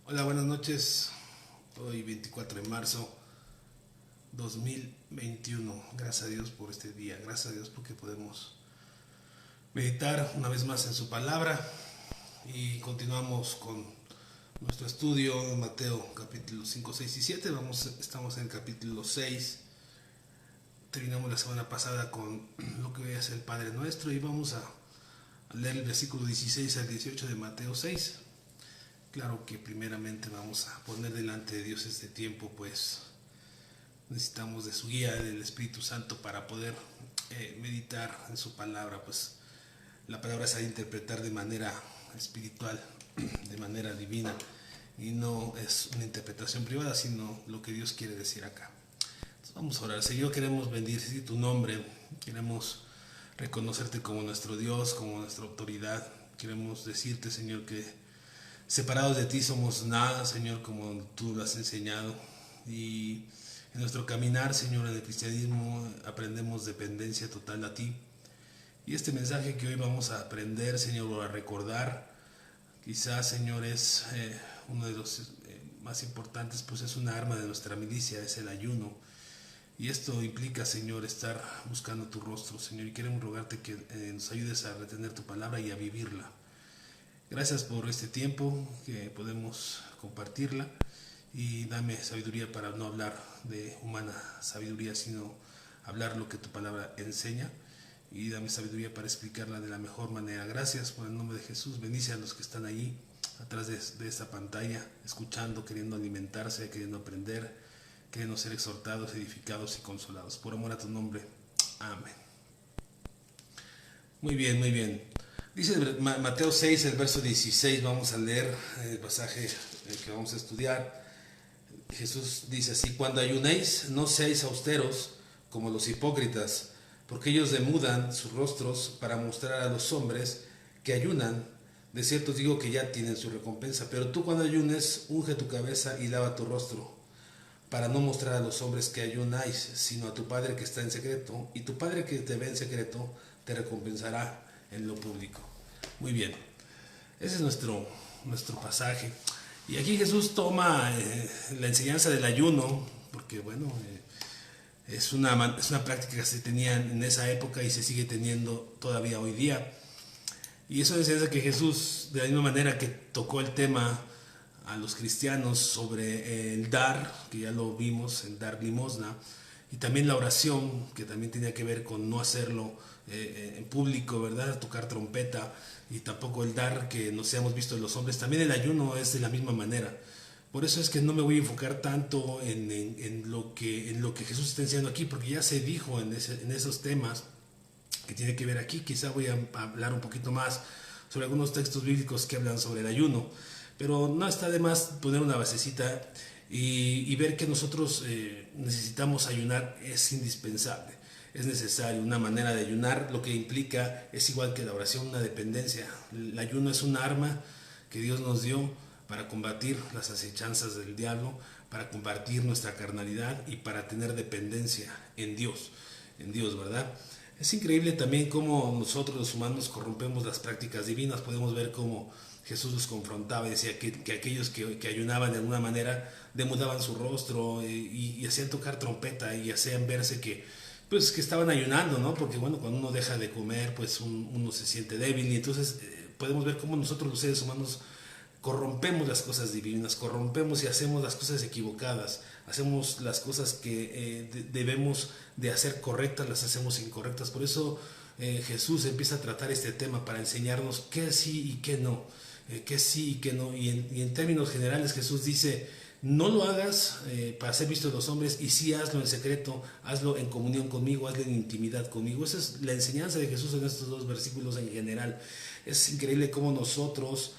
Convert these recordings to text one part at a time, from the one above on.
Hola, buenas noches. Hoy 24 de marzo 2021. Gracias a Dios por este día. Gracias a Dios porque podemos meditar una vez más en su palabra. Y continuamos con nuestro estudio en Mateo capítulo 5, 6 y 7. Estamos en el capítulo 6. Terminamos la semana pasada con lo que hoy es el Padre Nuestro y vamos a leer el versículo 16 al 18 de Mateo 6. Claro que primeramente vamos a poner delante de Dios este tiempo, pues necesitamos de su guía, del Espíritu Santo, para poder meditar en su palabra. Pues la palabra se ha de interpretar de manera espiritual, de manera divina, y no es una interpretación privada, sino lo que Dios quiere decir acá. Entonces vamos a orar. Señor, queremos bendecir tu nombre, queremos reconocerte como nuestro Dios, como nuestra autoridad. Queremos decirte, Señor, que separados de ti somos nada, Señor, como tú lo has enseñado. Y en nuestro caminar, Señor, en el cristianismo aprendemos dependencia total a ti. Y este mensaje que hoy vamos a aprender, Señor, o a recordar, quizás, Señor, es uno de los más importantes, pues es una arma de nuestra milicia, es el ayuno. Y esto implica, Señor, estar buscando tu rostro, Señor, y queremos rogarte que nos ayudes a retener tu palabra y a vivirla. Gracias por este tiempo que podemos compartirla y dame sabiduría para no hablar de humana sabiduría, sino hablar lo que tu palabra enseña, y dame sabiduría para explicarla de la mejor manera. Gracias por el nombre de Jesús. Bendice a los que están allí atrás de esta pantalla, escuchando, queriendo alimentarse, queriendo aprender, queriendo ser exhortados, edificados y consolados. Por amor a tu nombre. Amén. Muy bien, muy bien. Dice Mateo 6, el verso 16, vamos a leer el pasaje que vamos a estudiar. Jesús dice así: cuando ayunéis, no seáis austeros como los hipócritas, porque ellos demudan sus rostros para mostrar a los hombres que ayunan. De cierto os digo que ya tienen su recompensa. Pero tú, cuando ayunes, unge tu cabeza y lava tu rostro, para no mostrar a los hombres que ayunáis, sino a tu Padre que está en secreto, y tu Padre que te ve en secreto te recompensará en lo público. Muy bien, ese es nuestro pasaje. Y aquí Jesús toma la enseñanza del ayuno, porque bueno, es una práctica que se tenía en esa época y se sigue teniendo todavía hoy día. Y eso es enseñanza que Jesús, de la misma manera que tocó el tema a los cristianos sobre el dar, que ya lo vimos, el dar limosna, y también la oración, que también tenía que ver con no hacerlo en público, ¿verdad? Tocar trompeta, y tampoco el dar que nos hemos visto en los hombres. También el ayuno es de la misma manera. Por eso es que no me voy a enfocar tanto en lo que Jesús está enseñando aquí, porque ya se dijo en esos temas que tiene que ver aquí. Quizá voy a hablar un poquito más sobre algunos textos bíblicos que hablan sobre el ayuno, pero no está de más poner una basecita y ver que nosotros necesitamos ayunar. Es indispensable, es necesario. Una manera de ayunar lo que implica es igual que la oración, una dependencia. El ayuno es un arma que Dios nos dio para combatir las acechanzas del diablo, para combatir nuestra carnalidad y para tener dependencia en Dios, ¿verdad? Es increíble también cómo nosotros los humanos corrompemos las prácticas divinas. Podemos ver cómo Jesús los confrontaba y decía que aquellos que ayunaban de alguna manera demudaban su rostro y hacían tocar trompeta y hacían verse pues, que estaban ayunando, ¿no? Porque bueno, cuando uno deja de comer, pues uno se siente débil, y entonces podemos ver cómo nosotros los seres humanos corrompemos las cosas divinas, corrompemos y hacemos las cosas equivocadas, hacemos las cosas que debemos de hacer correctas, las hacemos incorrectas. Por eso Jesús empieza a tratar este tema para enseñarnos qué sí y qué no, qué sí y qué no. Y en términos generales Jesús dice: no lo hagas para ser visto de los hombres, y sí hazlo en secreto, hazlo en comunión conmigo, hazlo en intimidad conmigo. Esa es la enseñanza de Jesús en estos dos versículos en general. Es increíble cómo nosotros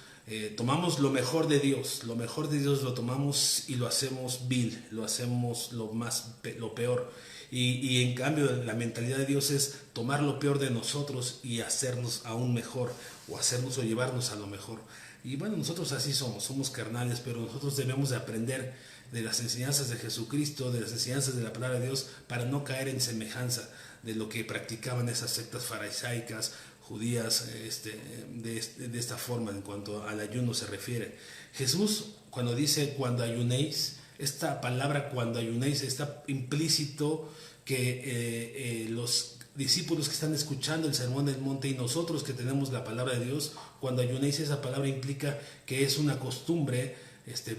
tomamos lo mejor de Dios lo tomamos y lo hacemos vil, lo hacemos lo peor. Y en cambio la mentalidad de Dios es tomar lo peor de nosotros y hacernos aún mejor, o hacernos o llevarnos a lo mejor. Y bueno, nosotros así somos carnales, pero nosotros debemos de aprender de las enseñanzas de Jesucristo, de las enseñanzas de la palabra de Dios, para no caer en semejanza de lo que practicaban esas sectas farisaicas, judías de esta forma en cuanto al ayuno se refiere. Jesús, cuando dice cuando ayunéis, esta palabra cuando ayunéis está implícito que los discípulos que están escuchando el sermón del monte y nosotros que tenemos la palabra de Dios, cuando ayunéis, esa palabra implica que es una costumbre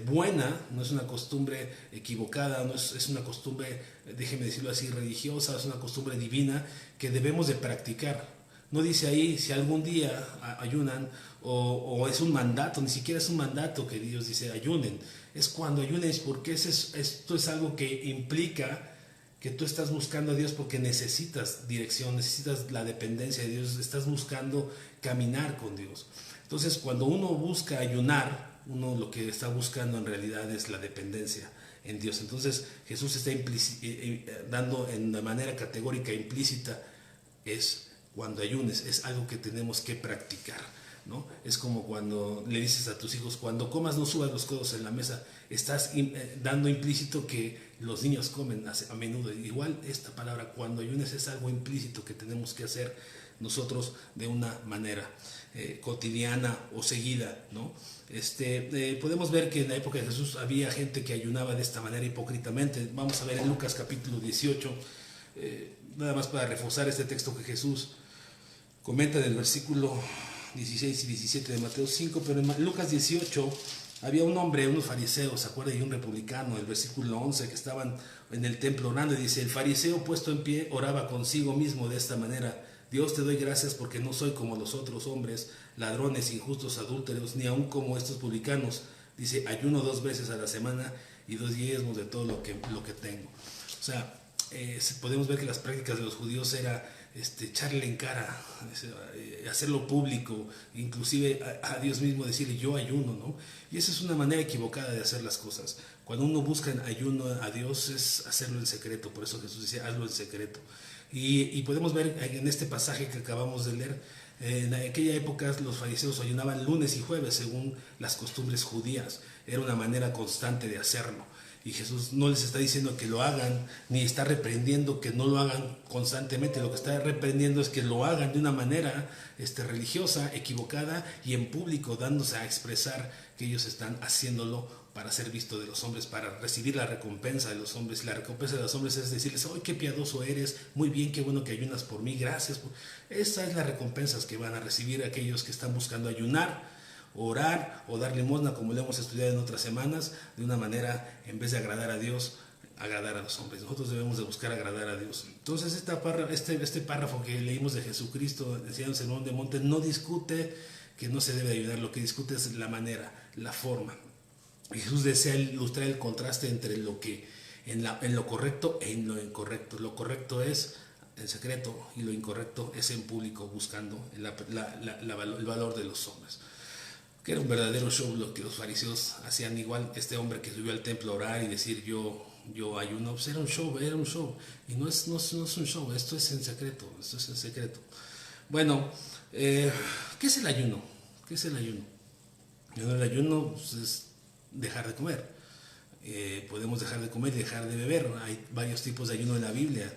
buena, no es una costumbre equivocada, no es una costumbre, déjeme decirlo así, religiosa, es una costumbre divina que debemos de practicar. No dice ahí si algún día ayunan o es un mandato, ni siquiera es un mandato que Dios dice ayunen, es cuando ayunes, porque esto es algo que implica que tú estás buscando a Dios porque necesitas dirección, necesitas la dependencia de Dios, estás buscando caminar con Dios. Entonces, cuando uno busca ayunar, uno lo que está buscando en realidad es la dependencia en Dios. Entonces, Jesús está dando en de manera categórica, implícita, es cuando ayunes, es algo que tenemos que practicar, ¿no? Es como cuando le dices a tus hijos, cuando comas no subas los codos en la mesa, estás dando implícito que los niños comen a menudo. Igual esta palabra cuando ayunes es algo implícito que tenemos que hacer nosotros de una manera cotidiana o seguida, ¿no? Podemos ver que en la época de Jesús había gente que ayunaba de esta manera hipócritamente. Vamos a ver en Lucas capítulo 18, nada más para reforzar este texto que Jesús comenta del versículo 16 y 17 de Mateo 5, pero en Lucas 18 había un hombre, unos fariseos, ¿se acuerda? Y un republicano, el versículo 11, que estaban en el templo orando, y dice, el fariseo puesto en pie oraba consigo mismo de esta manera, Dios, te doy gracias porque no soy como los otros hombres, ladrones, injustos, adúlteros, ni aun como estos publicanos. Dice, ayuno 2 veces a la semana y 2 diezmos de todo lo que tengo. O sea, podemos ver que las prácticas de los judíos era echarle en cara, hacerlo público, inclusive a Dios mismo decirle yo ayuno, ¿no? Y esa es una manera equivocada de hacer las cosas. Cuando uno busca ayuno a Dios es hacerlo en secreto, por eso Jesús dice hazlo en secreto. Y podemos ver en este pasaje que acabamos de leer, en aquella época los fariseos ayunaban lunes y jueves según las costumbres judías, era una manera constante de hacerlo. Y Jesús no les está diciendo que lo hagan, ni está reprendiendo que no lo hagan constantemente. Lo que está reprendiendo es que lo hagan de una manera religiosa, equivocada y en público, dándose a expresar que ellos están haciéndolo para ser visto de los hombres, para recibir la recompensa de los hombres. La recompensa de los hombres es decirles, ¡ay, qué piadoso eres! Muy bien, qué bueno que ayunas por mí, gracias. Esa es la recompensa que van a recibir aquellos que están buscando ayunar, orar o dar limosna, como lo hemos estudiado en otras semanas, de una manera, en vez de agradar a Dios, agradar a los hombres. Nosotros debemos de buscar agradar a Dios. Entonces este párrafo que leímos de Jesucristo enseñando el sermón del monte no discute que no se debe ayudar, lo que discute es la manera, la forma. Jesús desea ilustrar el contraste entre lo que en lo correcto e en lo incorrecto. Lo correcto es en secreto y lo incorrecto es en público, buscando el valor de los hombres. Que era un verdadero show lo que los fariseos hacían. Igual este hombre que subió al templo a orar y decir yo ayuno, pues era un show, y no es un show, esto es en secreto, Bueno, ¿qué es el ayuno? ¿Qué es el ayuno? El ayuno pues, es dejar de comer. Podemos dejar de comer y dejar de beber. Hay varios tipos de ayuno en la Biblia.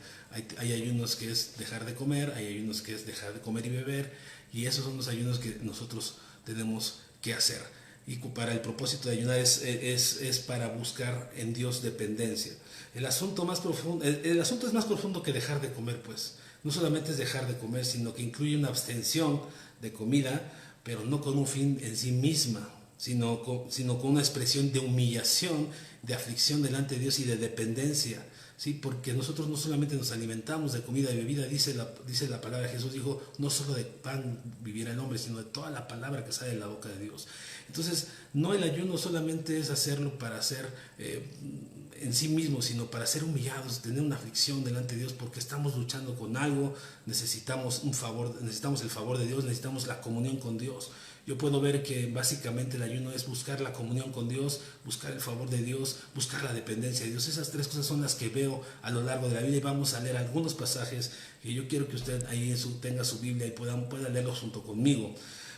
Hay ayunos que es dejar de comer, hay ayunos que es dejar de comer y beber, y esos son los ayunos que nosotros tenemos que hacer. Y para el propósito de ayunar es para buscar en Dios dependencia. El asunto es más profundo que dejar de comer, pues. No solamente es dejar de comer, sino que incluye una abstención de comida, pero no con un fin en sí misma, sino con una expresión de humillación, de aflicción delante de Dios y de dependencia. Sí, porque nosotros no solamente nos alimentamos de comida y bebida, dice la palabra, Jesús dijo, no solo de pan vivirá el hombre, sino de toda la palabra que sale de la boca de Dios. Entonces, no, el ayuno solamente es hacerlo para ser en sí mismo, sino para ser humillados, tener una aflicción delante de Dios, porque estamos luchando con algo, necesitamos el favor de Dios, necesitamos la comunión con Dios. Yo puedo ver que básicamente el ayuno es buscar la comunión con Dios, buscar el favor de Dios, buscar la dependencia de Dios. Esas 3 cosas son las que veo a lo largo de la Biblia, y vamos a leer algunos pasajes que yo quiero que usted ahí tenga su Biblia y pueda leerlos junto conmigo.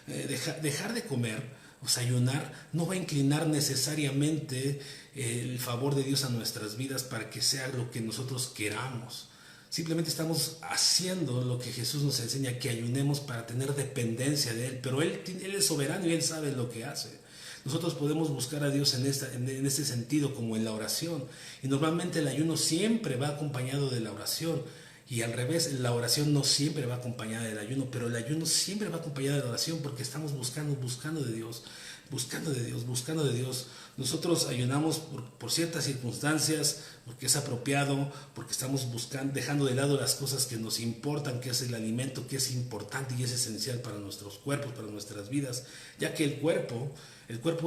Dejar de comer, o sea, ayunar, no va a inclinar necesariamente el favor de Dios a nuestras vidas para que sea lo que nosotros queramos, Simplemente estamos haciendo lo que Jesús nos enseña, que ayunemos para tener dependencia de Él. Pero Él es soberano y Él sabe lo que hace. Nosotros podemos buscar a Dios en este sentido, como en la oración. Y normalmente el ayuno siempre va acompañado de la oración. Y al revés, la oración no siempre va acompañada del ayuno, pero el ayuno siempre va acompañado de la oración, porque estamos buscando de Dios, buscando de Dios. Nosotros ayunamos por ciertas circunstancias, porque es apropiado, porque estamos dejando de lado las cosas que nos importan, que es el alimento, que es importante y es esencial para nuestros cuerpos, para nuestras vidas, ya que el cuerpo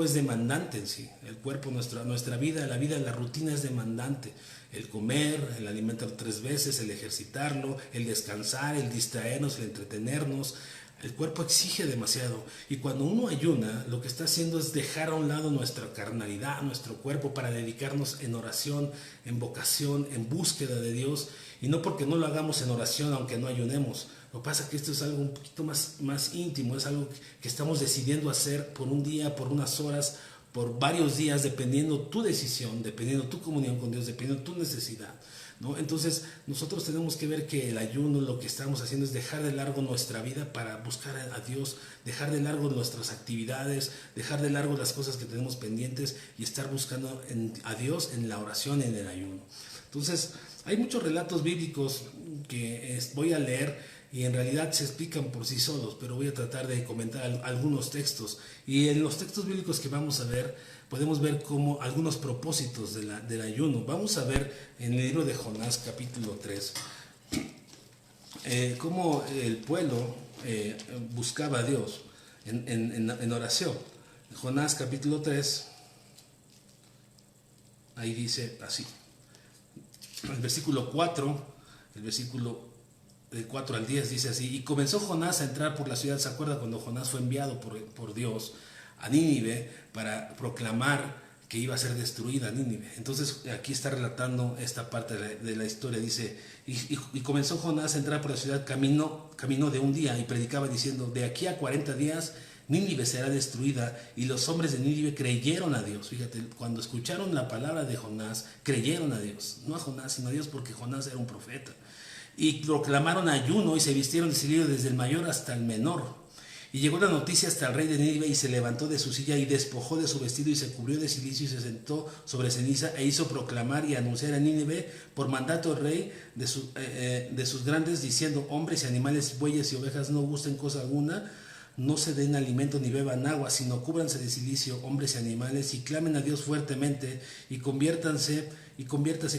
es demandante en sí. El cuerpo, nuestra vida, la rutina es demandante. El comer, el alimentar 3 veces, el ejercitarlo, el descansar, el distraernos, el entretenernos. El cuerpo exige demasiado, y cuando uno ayuna, lo que está haciendo es dejar a un lado nuestra carnalidad, nuestro cuerpo, para dedicarnos en oración, en vocación, en búsqueda de Dios. Y no porque no lo hagamos en oración, aunque no ayunemos. Lo que pasa es que esto es algo un poquito más íntimo, es algo que estamos decidiendo hacer por un día, por unas horas, por varios días, dependiendo tu decisión, dependiendo tu comunión con Dios, dependiendo tu necesidad, ¿no? Entonces nosotros tenemos que ver que el ayuno, lo que estamos haciendo es dejar de largo nuestra vida para buscar a Dios, dejar de largo nuestras actividades, dejar de largo las cosas que tenemos pendientes y estar buscando a Dios en la oración, en el ayuno. Entonces hay muchos relatos bíblicos que voy a leer, y en realidad se explican por sí solos, pero voy a tratar de comentar algunos textos. Y en los textos bíblicos que vamos a ver, podemos ver como algunos propósitos del ayuno. Vamos a ver en el libro de Jonás, capítulo 3, cómo el pueblo buscaba a Dios en oración. Jonás, capítulo 3, ahí dice así, el versículo 4, el versículo del 4 al 10 dice así: y comenzó Jonás a entrar por la ciudad. ¿Se acuerda cuando Jonás fue enviado por Dios a Nínive para proclamar que iba a ser destruida Nínive? Entonces aquí está relatando esta parte de la historia. Dice: y comenzó Jonás a entrar por la ciudad, caminó de un día y predicaba diciendo: de aquí a 40 días Nínive será destruida. Y los hombres de Nínive creyeron a Dios. Fíjate, cuando escucharon la palabra de Jonás, creyeron a Dios, no a Jonás, sino a Dios, porque Jonás era un profeta. Y proclamaron ayuno y se vistieron de silicio desde el mayor hasta el menor. Y llegó la noticia hasta el rey de Nínive, y se levantó de su silla y despojó de su vestido y se cubrió de silicio y se sentó sobre ceniza, e hizo proclamar y anunciar a Nínive por mandato del rey de sus grandes, diciendo: hombres y animales, bueyes y ovejas, no gusten cosa alguna, no se den alimento ni beban agua, sino cúbranse de silicio, hombres y animales, y clamen a Dios fuertemente, y conviértase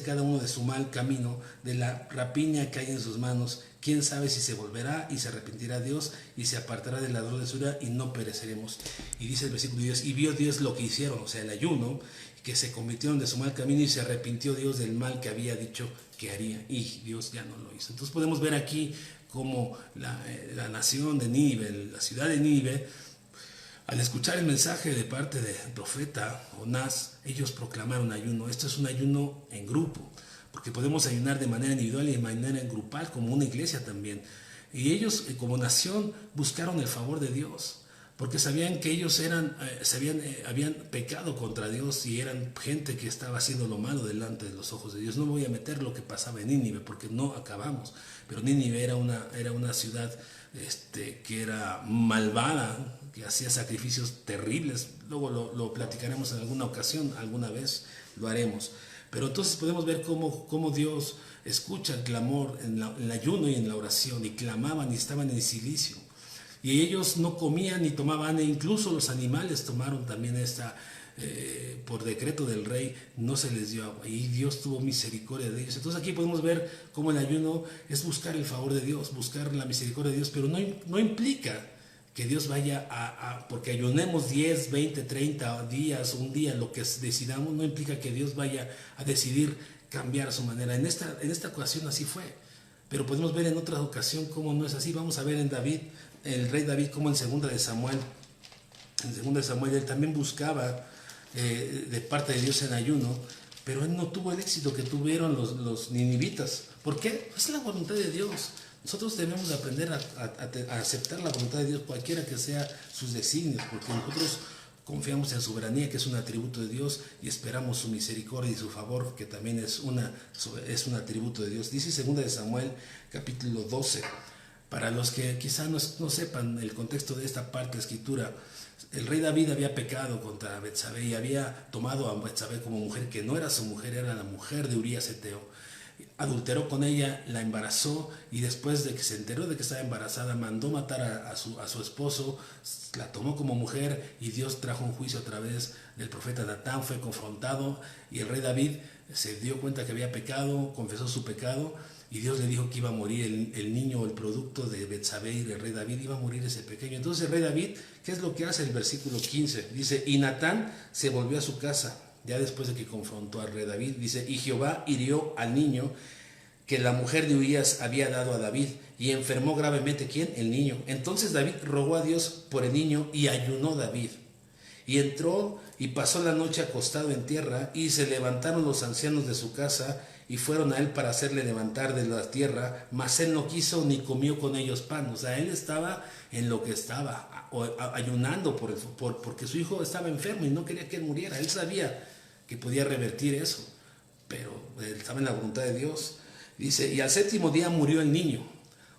cada uno de su mal camino, de la rapiña que hay en sus manos. Quién sabe si se volverá y se arrepentirá Dios y se apartará del ladrón de su ira, y no pereceremos. Y dice el versículo 10: y vio Dios lo que hicieron, o sea, el ayuno, que se convirtieron de su mal camino, y se arrepintió Dios del mal que había dicho que haría, y Dios ya no lo hizo. Entonces podemos ver aquí cómo la nación de Nínive, la ciudad de Nínive, al escuchar el mensaje de parte del profeta Jonás, ellos proclamaron ayuno. Esto es un ayuno en grupo, porque podemos ayunar de manera individual y de manera grupal, como una iglesia también. Y ellos, como nación, buscaron el favor de Dios, porque sabían que ellos habían pecado contra Dios y eran gente que estaba haciendo lo malo delante de los ojos de Dios. No voy a meter lo que pasaba en Nínive, porque no acabamos, pero Nínive era una ciudad que era malvada, que hacía sacrificios terribles. Luego lo platicaremos en alguna ocasión, alguna vez lo haremos. Pero entonces podemos ver cómo Dios escucha el clamor en el ayuno y en la oración, y clamaban y estaban en silicio. Y ellos no comían ni tomaban, e incluso los animales tomaron también por decreto del rey, no se les dio agua, y Dios tuvo misericordia de ellos. Entonces aquí podemos ver cómo el ayuno es buscar el favor de Dios, buscar la misericordia de Dios, pero no implica que Dios vaya porque ayunemos 10, 20, 30 días, un día, lo que decidamos, no implica que Dios vaya a decidir cambiar su manera. En esta ocasión así fue, pero podemos ver en otra ocasión cómo no es así. Vamos a ver en David, el rey David, como en 2 de Samuel, él también buscaba de parte de Dios en ayuno, pero él no tuvo el éxito que tuvieron los ninivitas. ¿Por qué? Es la voluntad de Dios. Nosotros debemos aprender a aceptar la voluntad de Dios, cualquiera que sea sus designios, porque nosotros confiamos en su soberanía, que es un atributo de Dios, y esperamos su misericordia y su favor, que también es un atributo de Dios. Dice 2 de Samuel, capítulo 12. Para los que quizá no sepan el contexto de esta parte de la escritura, el rey David había pecado contra Betsabé y había tomado a Betsabé como mujer, que no era su mujer, era la mujer de Urías Eteo. Adulteró con ella, la embarazó, y después de que se enteró de que estaba embarazada, mandó matar a su esposo, la tomó como mujer, y Dios trajo un juicio a través del profeta Natán. Fue confrontado, y el rey David se dio cuenta que había pecado, confesó su pecado, y Dios le dijo que iba a morir el niño, el producto de Betsabé y del rey David, iba a morir ese pequeño. Entonces el rey David, ¿qué es lo que hace? El versículo 15 dice: y Natán se volvió a su casa, ya después de que confrontó al rey David. Dice: y Jehová hirió al niño que la mujer de Urías había dado a David, y enfermó gravemente, ¿quién? El niño. Entonces David rogó a Dios por el niño, y ayunó David. Y entró y pasó la noche acostado en tierra, y se levantaron los ancianos de su casa, y fueron a él para hacerle levantar de la tierra, mas él no quiso ni comió con ellos pan. O sea, él estaba en lo que estaba, ayunando porque su hijo estaba enfermo y no quería que él muriera. Él sabía que podía revertir eso, pero él estaba en la voluntad de Dios. Dice: y al séptimo día murió el niño.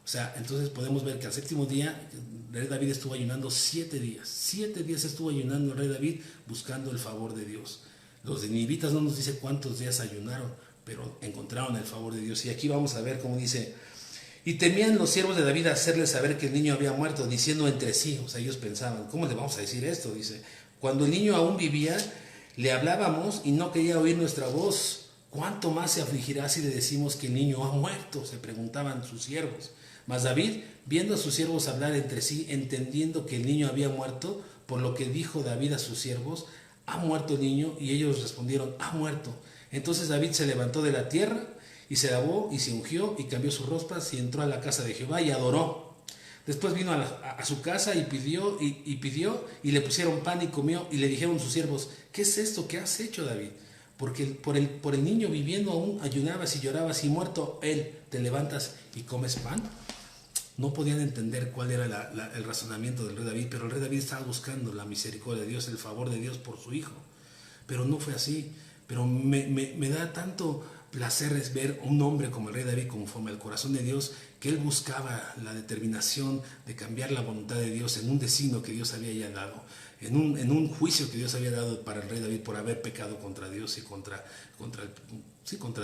O sea, entonces podemos ver que al séptimo día el rey David estuvo ayunando 7 días. 7 días estuvo ayunando el rey David buscando el favor de Dios. Los ninivitas no nos dice cuántos días ayunaron, pero encontraron el favor de Dios. Y aquí vamos a ver cómo dice: y temían los siervos de David hacerle saber que el niño había muerto, diciendo entre sí. O sea, ellos pensaban: ¿cómo le vamos a decir esto? Dice: cuando el niño aún vivía, le hablábamos y no quería oír nuestra voz. ¿Cuánto más se afligirá si le decimos que el niño ha muerto?, se preguntaban sus siervos. Mas David, viendo a sus siervos hablar entre sí, entendiendo que el niño había muerto, por lo que dijo David a sus siervos: ¿ha muerto el niño? Y ellos respondieron: ha muerto. Entonces David se levantó de la tierra, y se lavó, y se ungió, y cambió sus ropas, y entró a la casa de Jehová, y adoró. Después vino a su casa, y pidió, y le pusieron pan, y comió, y le dijeron sus siervos: ¿qué es esto que has hecho, David? Porque por el niño viviendo aún ayunabas y llorabas, y muerto él te levantas y comes pan. No podían entender cuál era el razonamiento del rey David, pero el rey David estaba buscando la misericordia de Dios, el favor de Dios por su hijo. Pero no fue así. Pero me da tanto placer es ver un hombre como el rey David, conforme al corazón de Dios, que él buscaba la determinación de cambiar la voluntad de Dios en un destino que Dios había ya dado, en un juicio que Dios había dado para el rey David por haber pecado contra Dios y contra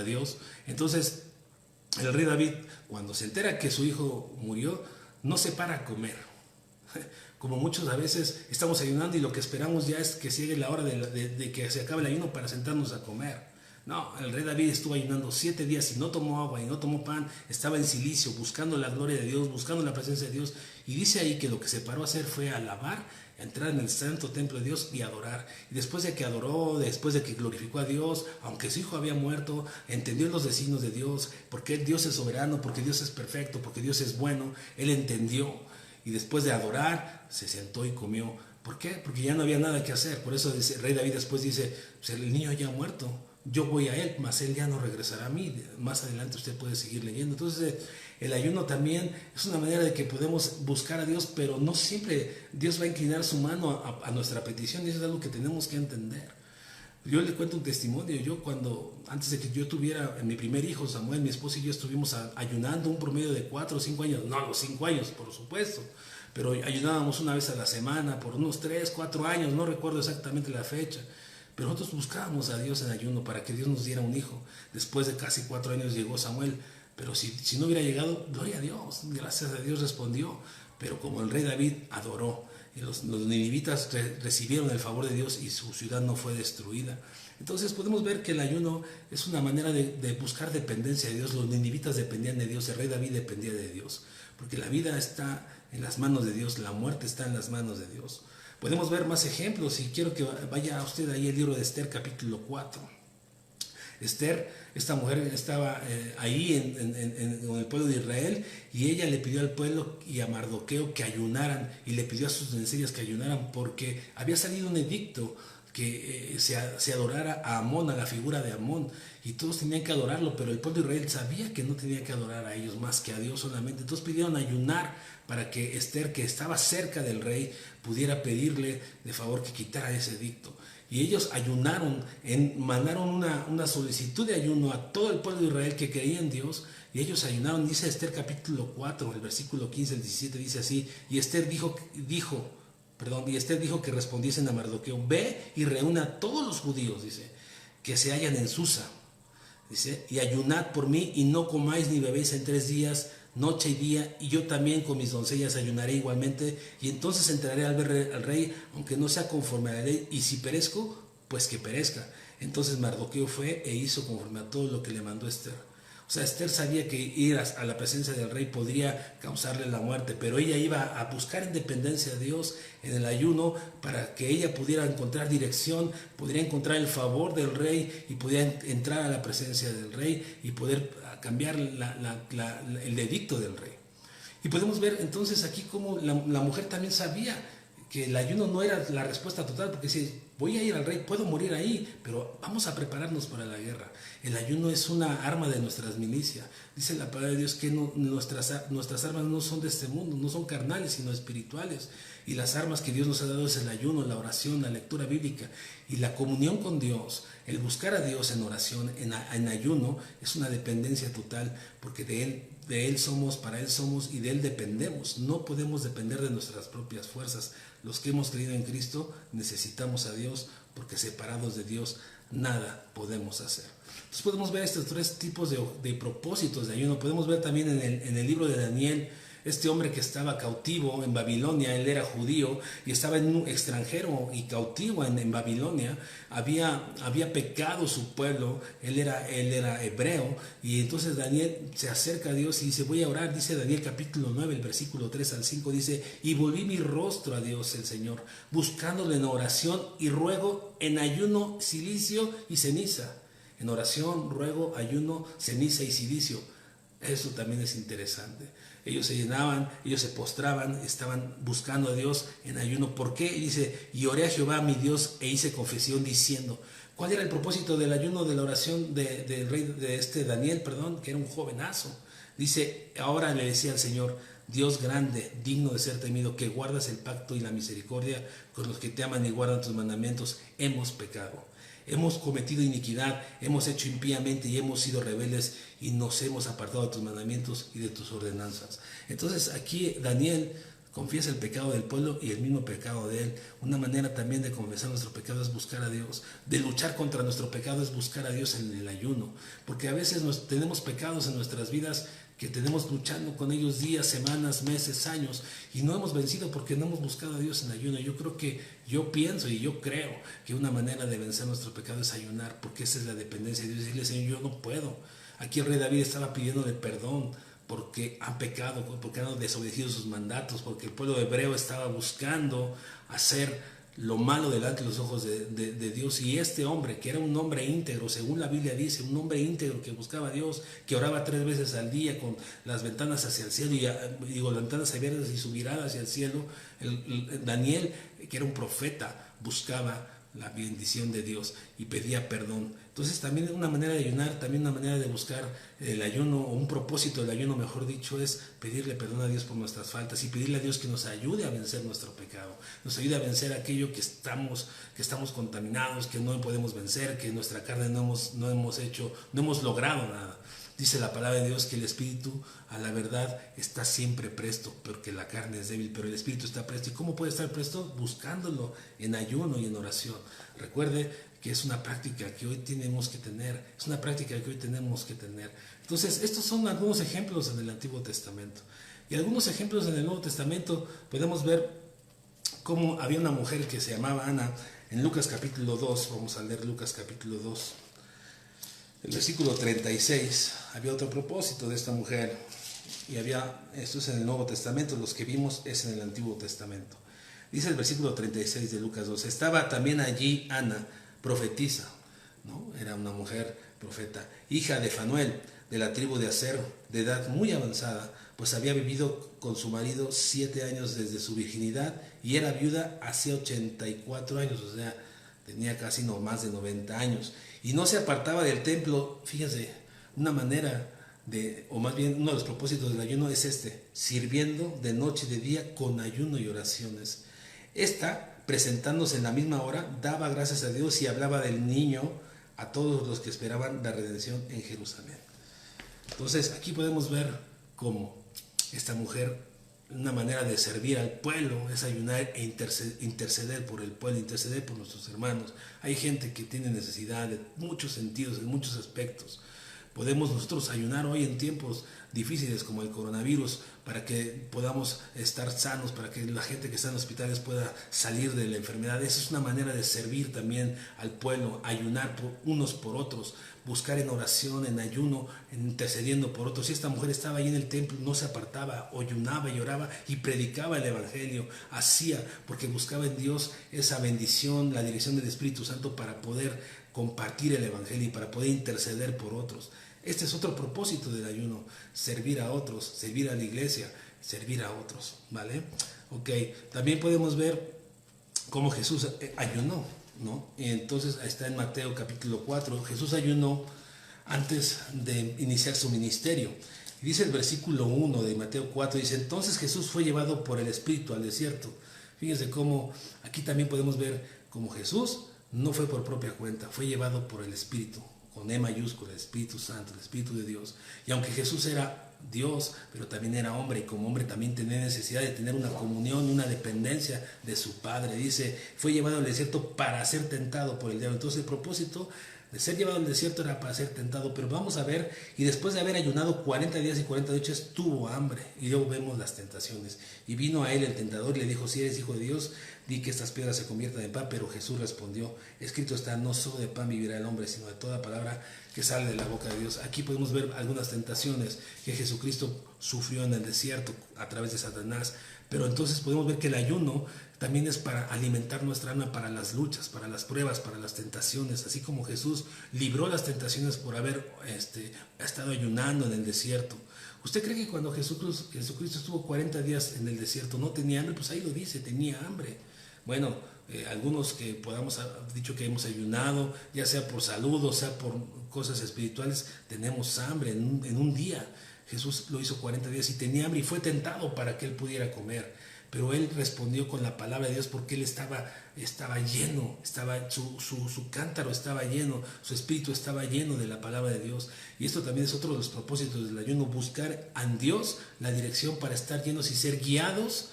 Dios. Entonces el rey David, cuando se entera que su hijo murió, no se para a comer. Como muchos a veces estamos ayunando y lo que esperamos ya es que llegue la hora de que se acabe el ayuno para sentarnos a comer. No, el rey David estuvo ayunando 7 días y no tomó agua y no tomó pan, estaba en silicio, buscando la gloria de Dios, buscando la presencia de Dios. Y dice ahí que lo que se paró a hacer fue alabar, entrar en el santo templo de Dios y adorar. Y después de que adoró, después de que glorificó a Dios, aunque su hijo había muerto, entendió los designios de Dios, porque Dios es soberano, porque Dios es perfecto, porque Dios es bueno. Él entendió, y después de adorar se sentó y comió. ¿Por qué? Porque ya no había nada que hacer. Por eso el rey David después dice: pues el niño ya ha muerto, yo voy a él, mas él ya no regresará a mí. Más adelante usted puede seguir leyendo. Entonces el ayuno también es una manera de que podemos buscar a Dios, pero no siempre Dios va a inclinar su mano a nuestra petición, y eso es algo que tenemos que entender. Yo le cuento un testimonio. Yo antes de que yo tuviera mi primer hijo, Samuel, mi esposa y yo estuvimos ayunando un promedio de 4 o 5 años, no los 5 años por supuesto, pero ayunábamos una vez a la semana por unos 3, 4 años, no recuerdo exactamente la fecha. Pero nosotros buscábamos a Dios en ayuno para que Dios nos diera un hijo. Después de casi 4 años llegó Samuel, pero si no hubiera llegado, gloria a Dios, gracias a Dios respondió. Pero como el rey David adoró, y los ninivitas recibieron el favor de Dios y su ciudad no fue destruida. Entonces podemos ver que el ayuno es una manera de buscar dependencia de Dios. Los ninivitas dependían de Dios, el rey David dependía de Dios, porque la vida está en las manos de Dios, la muerte está en las manos de Dios. Podemos ver más ejemplos, y quiero que vaya usted ahí al libro de Esther, capítulo 4. Esther, esta mujer estaba ahí en el pueblo de Israel, y ella le pidió al pueblo y a Mardoqueo que ayunaran, y le pidió a sus doncellas que ayunaran, porque había salido un edicto que se adorara a Amón, a la figura de Amón, y todos tenían que adorarlo, pero el pueblo de Israel sabía que no tenía que adorar a ellos más que a Dios solamente. Entonces pidieron ayunar para que Esther, que estaba cerca del rey, pudiera pedirle de favor que quitara ese edicto. Y ellos ayunaron, mandaron una solicitud de ayuno a todo el pueblo de Israel que creía en Dios, y ellos ayunaron. Dice Esther capítulo 4, el versículo 15 al 17, dice así: y Esther dijo que respondiesen a Mardoqueo: ve y reúna a todos los judíos, dice, que se hallan en Susa, dice, y ayunad por mí, y no comáis ni bebéis en 3 días, noche y día, y yo también con mis doncellas ayunaré igualmente, y entonces entraré al ver al rey, aunque no sea conforme a la ley, y si perezco, pues que perezca. Entonces Mardoqueo fue e hizo conforme a todo lo que le mandó Esther. O sea, Esther sabía que ir a la presencia del rey podría causarle la muerte, pero ella iba a buscar independencia de Dios en el ayuno para que ella pudiera encontrar dirección, pudiera encontrar el favor del rey y pudiera entrar a la presencia del rey y poder cambiar el edicto del rey. Y podemos ver entonces aquí cómo la mujer también sabía que el ayuno no era la respuesta total, porque si voy a ir al rey, puedo morir ahí, pero vamos a prepararnos para la guerra. El ayuno es una arma de nuestras milicias. Dice la palabra de Dios que nuestras armas no son de este mundo, no son carnales, sino espirituales. Y las armas que Dios nos ha dado es el ayuno, la oración, la lectura bíblica y la comunión con Dios. El buscar a Dios en oración, en ayuno, es una dependencia total, porque de Él somos, para Él somos y de Él dependemos. No podemos depender de nuestras propias fuerzas. Los que hemos creído en Cristo necesitamos a Dios, porque separados de Dios nada podemos hacer. Entonces podemos ver estos 3 tipos de propósitos de ayuno. Podemos ver también en el libro de Daniel, este hombre que estaba cautivo en Babilonia. Él era judío y estaba en un extranjero y cautivo en Babilonia. Había pecado su pueblo, él era hebreo, y entonces Daniel se acerca a Dios y dice: voy a orar. Dice Daniel capítulo 9, el versículo 3 al 5, dice: y volví mi rostro a Dios el Señor, buscándole en oración y ruego, en ayuno, cilicio y ceniza. En oración, ruego, ayuno, ceniza y cilicio. Eso también es interesante. Ellos se llenaban, ellos se postraban, estaban buscando a Dios en ayuno. ¿Por qué? Y dice: y oré a Jehová mi Dios e hice confesión diciendo. ¿Cuál era el propósito del ayuno, de la oración del rey de Daniel, que era un jovenazo? Dice: ahora le decía al Señor: Dios grande, digno de ser temido, que guardas el pacto y la misericordia con los que te aman y guardan tus mandamientos, hemos pecado. Hemos cometido iniquidad, hemos hecho impíamente y hemos sido rebeldes y nos hemos apartado de tus mandamientos y de tus ordenanzas. Entonces aquí Daniel confiesa el pecado del pueblo y el mismo pecado de él. Una manera también de confesar nuestro pecado es buscar a Dios. De luchar contra nuestro pecado es buscar a Dios en el ayuno. Porque a veces tenemos pecados en nuestras vidas que tenemos luchando con ellos días, semanas, meses, años, y no hemos vencido porque no hemos buscado a Dios en ayuno. Yo pienso y yo creo que una manera de vencer nuestro pecado es ayunar, porque esa es la dependencia de Dios. Decirle: Señor, yo no puedo. Aquí el rey David estaba pidiéndole perdón porque han pecado, porque han desobedecido sus mandatos, porque el pueblo hebreo estaba buscando hacer lo malo delante de los ojos de Dios. Y este hombre, que era un hombre íntegro, según la Biblia dice, un hombre íntegro que buscaba a Dios, que oraba 3 veces al día con las ventanas hacia el cielo, las ventanas abiertas y su mirada hacia el cielo. Daniel, que era un profeta, buscaba la bendición de Dios y pedía perdón. Entonces también una manera de ayunar, también una manera de buscar el ayuno, o un propósito del ayuno, mejor dicho, es pedirle perdón a Dios por nuestras faltas y pedirle a Dios que nos ayude a vencer nuestro pecado, nos ayude a vencer aquello que estamos contaminados, que no podemos vencer, que nuestra carne no hemos logrado nada. Dice la palabra de Dios que el espíritu a la verdad está siempre presto, porque la carne es débil, pero el espíritu está presto. ¿Y cómo puede estar presto? Buscándolo en ayuno y en oración. Recuerde que es una práctica que hoy tenemos que tener, Entonces, estos son algunos ejemplos en el Antiguo Testamento. Y algunos ejemplos en el Nuevo Testamento podemos ver cómo había una mujer que se llamaba Ana. En Lucas capítulo 2, vamos a leer Lucas capítulo 2. El versículo 36, había otro propósito de esta mujer, y esto es en el Nuevo Testamento, los que vimos es en el Antiguo Testamento. Dice el versículo 36 de Lucas 2, estaba también allí Ana, profetisa, ¿no? Era una mujer profeta, hija de Fanuel, de la tribu de Aser, de edad muy avanzada, pues había vivido con su marido 7 años desde su virginidad, y era viuda hacía 84 años, o sea, tenía casi no más de 90 años, y no se apartaba del templo. Fíjense, una manera de, o más bien uno de los propósitos del ayuno es sirviendo de noche y de día con ayuno y oraciones. Presentándose en la misma hora, daba gracias a Dios y hablaba del niño a todos los que esperaban la redención en Jerusalén. Entonces aquí podemos ver cómo esta mujer, una manera de servir al pueblo es ayunar e interceder por el pueblo, interceder por nuestros hermanos. Hay gente que tiene necesidad de muchos sentidos, en muchos aspectos. Podemos nosotros ayunar hoy en tiempos difíciles como el coronavirus para que podamos estar sanos, para que la gente que está en hospitales pueda salir de la enfermedad. Esa es una manera de servir también al pueblo, ayunar unos por otros, buscar en oración, en ayuno, intercediendo por otros. Y esta mujer estaba ahí en el templo, no se apartaba, ayunaba y oraba y predicaba el evangelio, hacía, porque buscaba en Dios esa bendición, la dirección del Espíritu Santo para poder compartir el evangelio y para poder interceder por otros. Este es otro propósito del ayuno, servir a otros, servir a la iglesia, servir a otros, ¿vale? Ok, también podemos ver cómo Jesús ayunó, ¿no? Y entonces está en Mateo capítulo 4, Jesús ayunó antes de iniciar su ministerio. Y dice el versículo 1 de Mateo 4, dice, entonces Jesús fue llevado por el Espíritu al desierto. Fíjense cómo aquí también podemos ver cómo Jesús no fue por propia cuenta, fue llevado por el Espíritu, con E mayúscula, el Espíritu Santo, el Espíritu de Dios. Y aunque Jesús era Dios, pero también era hombre, y como hombre también tenía necesidad de tener una comunión, una dependencia de su Padre. Dice, fue llevado al desierto para ser tentado por el diablo. Entonces el propósito de ser llevado al desierto era para ser tentado, pero vamos a ver, y después de haber ayunado 40 días y 40 noches, tuvo hambre, y luego vemos las tentaciones. Y vino a él el tentador y le dijo, si eres hijo de Dios, di que estas piedras se conviertan en pan. Pero Jesús respondió, escrito está, no solo de pan vivirá el hombre, sino de toda palabra que sale de la boca de Dios. Aquí podemos ver algunas tentaciones que Jesucristo sufrió en el desierto a través de Satanás, pero entonces podemos ver que el ayuno también es para alimentar nuestra alma para las luchas, para las pruebas, para las tentaciones, así como Jesús libró las tentaciones por haber estado ayunando en el desierto. ¿Usted cree que cuando Jesucristo estuvo 40 días en el desierto no tenía hambre? Pues ahí lo dice, tenía hambre. Bueno, algunos que podamos haber dicho que hemos ayunado, ya sea por salud o sea por cosas espirituales, tenemos hambre en un día. Jesús lo hizo 40 días y tenía hambre y fue tentado para que él pudiera comer. Pero él respondió con la palabra de Dios porque él estaba lleno, su cántaro estaba lleno, su espíritu estaba lleno de la palabra de Dios. Y esto también es otro de los propósitos del ayuno, buscar en Dios la dirección para estar llenos y ser guiados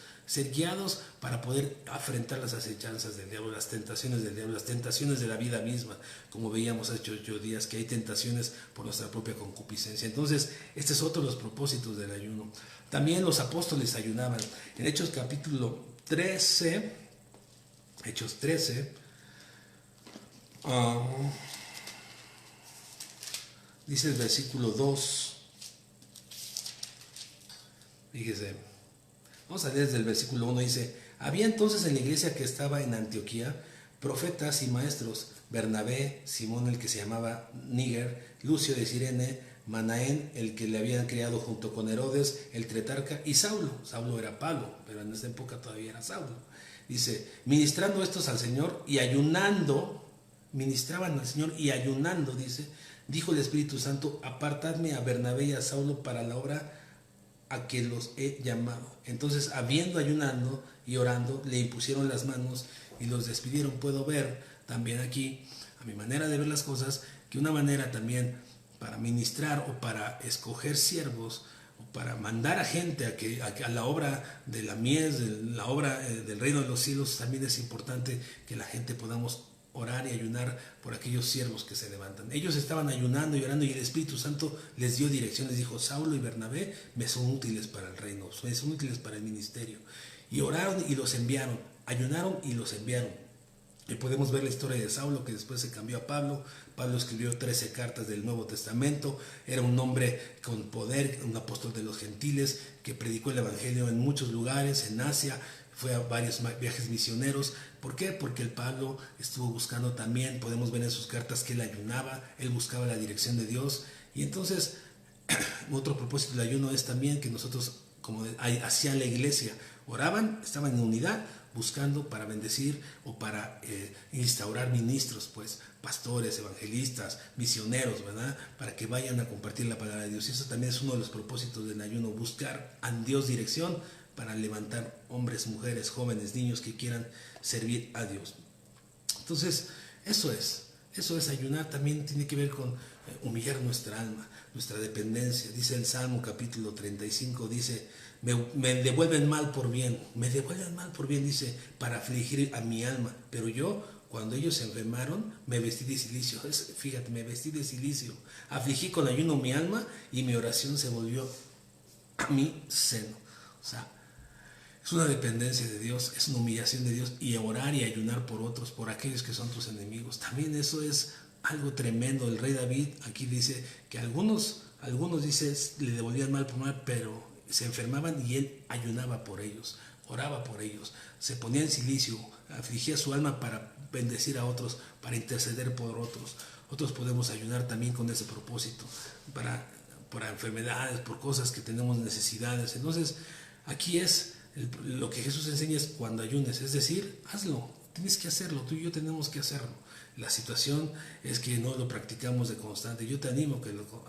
para poder afrontar las acechanzas del diablo, las tentaciones del diablo, las tentaciones de la vida misma, como veíamos hace 8 días, que hay tentaciones por nuestra propia concupiscencia. Entonces, este es otro de los propósitos del ayuno. También los apóstoles ayunaban. En Hechos capítulo 13, dice el versículo 2, fíjese, vamos a leer desde el versículo 1, dice, había entonces en la iglesia que estaba en Antioquía profetas y maestros, Bernabé, Simón el que se llamaba Níger, Lucio de Cirene, Manaén, el que le habían criado junto con Herodes, el tetrarca, y Saulo. Saulo era Pablo, pero en esa época todavía era Saulo. Dice, ministrando estos al Señor y ayunando, ministraban al Señor y ayunando, dice, dijo el Espíritu Santo, apartadme a Bernabé y a Saulo para la obra a que los he llamado. Entonces, habiendo ayunando y orando, le impusieron las manos y los despidieron. Puedo ver también aquí, a mi manera de ver las cosas, que una manera también para ministrar o para escoger siervos o para mandar a gente a la obra de la mies, la obra del reino de los cielos, también es importante que la gente podamos orar y ayunar por aquellos siervos que se levantan. Ellos estaban ayunando y orando y el Espíritu Santo les dio dirección, les dijo, Saulo y Bernabé me son útiles para el reino, me son útiles para el ministerio. Y oraron y los enviaron, ayunaron y los enviaron. Y podemos ver la historia de Saulo, que después se cambió a Pablo. Pablo escribió 13 cartas del Nuevo Testamento. Era un hombre con poder, un apóstol de los gentiles, que predicó el evangelio en muchos lugares, en Asia, fue a varios viajes misioneros. ¿Por qué? Porque el Pablo estuvo buscando también, podemos ver en sus cartas que él ayunaba, él buscaba la dirección de Dios. Y entonces, otro propósito del ayuno es también que nosotros, como hacía la iglesia, oraban, estaban en unidad, buscando para bendecir o para instaurar ministros, pues, pastores, evangelistas, misioneros, ¿verdad? Para que vayan a compartir la palabra de Dios. Y eso también es uno de los propósitos del ayuno, buscar a Dios dirección para levantar hombres, mujeres, jóvenes, niños que quieran servir a Dios. Entonces, eso es ayunar. También tiene que ver con humillar nuestra alma, nuestra dependencia. Dice el Salmo capítulo 35, dice, me devuelven mal por bien, dice, para afligir a mi alma, pero yo, cuando ellos se enfermaron, me vestí de silicio. Fíjate, me vestí de silicio, afligí con ayuno mi alma y mi oración se volvió a mi seno. O sea, es una dependencia de Dios, es una humillación de Dios, y orar y ayunar por otros, por aquellos que son tus enemigos. También eso es algo tremendo. El rey David aquí dice que algunos dice, le devolvían mal por mal, pero se enfermaban y él ayunaba por ellos, oraba por ellos, se ponía en silicio, afligía su alma para bendecir a otros, para interceder por otros. Otros podemos ayunar también con ese propósito, para enfermedades, por cosas que tenemos necesidades. Entonces, aquí es lo que Jesús enseña, es cuando ayunes, es decir, hazlo, tienes que hacerlo, tú y yo tenemos que hacerlo. La situación es que no lo practicamos de constante. Yo te animo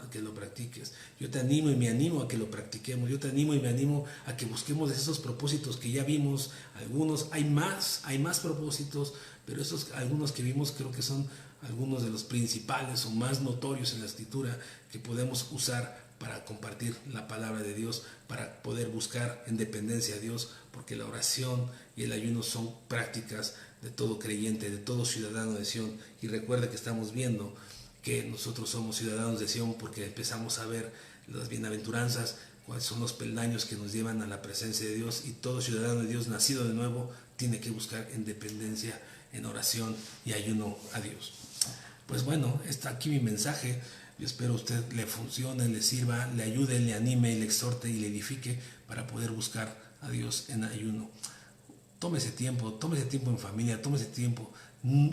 a que lo practiques. Yo te animo y me animo a que lo practiquemos. Yo te animo y me animo a que busquemos esos propósitos que ya vimos. Algunos, hay más propósitos, pero esos algunos que vimos creo que son algunos de los principales o más notorios en la Escritura que podemos usar para compartir la palabra de Dios, para poder buscar en dependencia a Dios, porque la oración y el ayuno son prácticas de todo creyente, de todo ciudadano de Sión. Y recuerda que estamos viendo que nosotros somos ciudadanos de Sión porque empezamos a ver las bienaventuranzas, cuáles son los peldaños que nos llevan a la presencia de Dios, y todo ciudadano de Dios nacido de nuevo tiene que buscar en dependencia, en oración y ayuno a Dios. Pues bueno, está aquí mi mensaje. Yo espero a usted le funcione, le sirva, le ayude, le anime, le exhorte y le edifique para poder buscar a Dios en ayuno. Tómese tiempo en familia, tómese tiempo.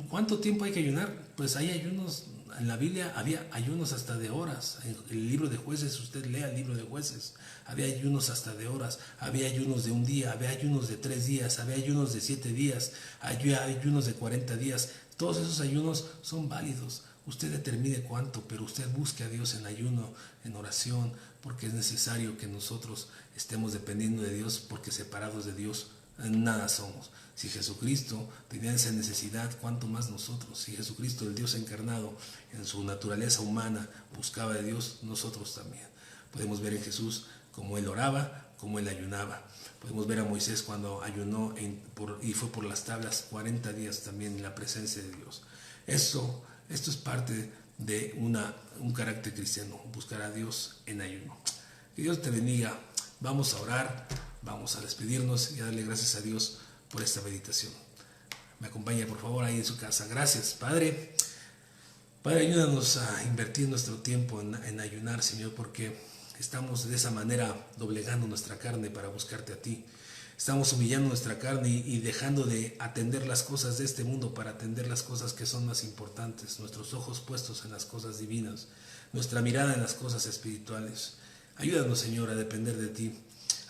¿Cuánto tiempo hay que ayunar? Pues hay ayunos, en la Biblia había ayunos hasta de horas. En el libro de Jueces, usted lea el libro de Jueces, había ayunos hasta de horas, había ayunos de un día, había ayunos de 3 días, había ayunos de 7 días, había ayunos de 40 días. Todos esos ayunos son válidos. Usted determine cuánto, pero usted busque a Dios en ayuno, en oración, porque es necesario que nosotros estemos dependiendo de Dios, porque separados de Dios nada somos. Si Jesucristo tenía esa necesidad, ¿cuánto más nosotros? Si Jesucristo, el Dios encarnado, en su naturaleza humana, buscaba de Dios, nosotros también. Podemos ver en Jesús cómo Él oraba, cómo Él ayunaba. Podemos ver a Moisés cuando ayunó y fue por las tablas 40 días también en la presencia de Dios. Esto es parte de un carácter cristiano, buscar a Dios en ayuno. Que Dios te bendiga. Vamos a orar, vamos a despedirnos y a darle gracias a Dios por esta meditación. Me acompaña por favor ahí en su casa. Gracias, Padre. Padre, ayúdanos a invertir nuestro tiempo en ayunar, Señor, porque estamos de esa manera doblegando nuestra carne para buscarte a ti. Estamos humillando nuestra carne y dejando de atender las cosas de este mundo para atender las cosas que son más importantes. Nuestros ojos puestos en las cosas divinas, nuestra mirada en las cosas espirituales. Ayúdanos, Señor, a depender de ti.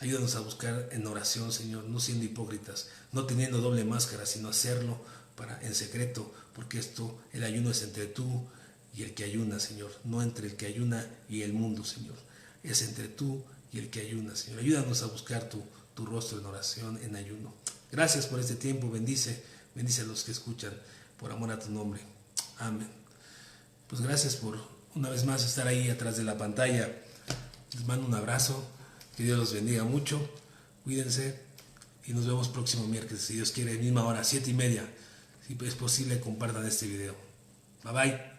Ayúdanos a buscar en oración, Señor, no siendo hipócritas, no teniendo doble máscara, sino hacerlo en secreto, porque el ayuno es entre tú y el que ayuna, Señor, no entre el que ayuna y el mundo, Señor. Es entre tú y el que ayuna, Señor. Ayúdanos a buscar tu rostro en oración, en ayuno. Gracias por este tiempo. Bendice a los que escuchan, por amor a tu nombre. Amén. Pues gracias por una vez más estar ahí atrás de la pantalla. Les mando un abrazo. Que Dios los bendiga mucho. Cuídense y nos vemos próximo miércoles, si Dios quiere, misma hora, 7:30. Si es posible, compartan este video. Bye bye.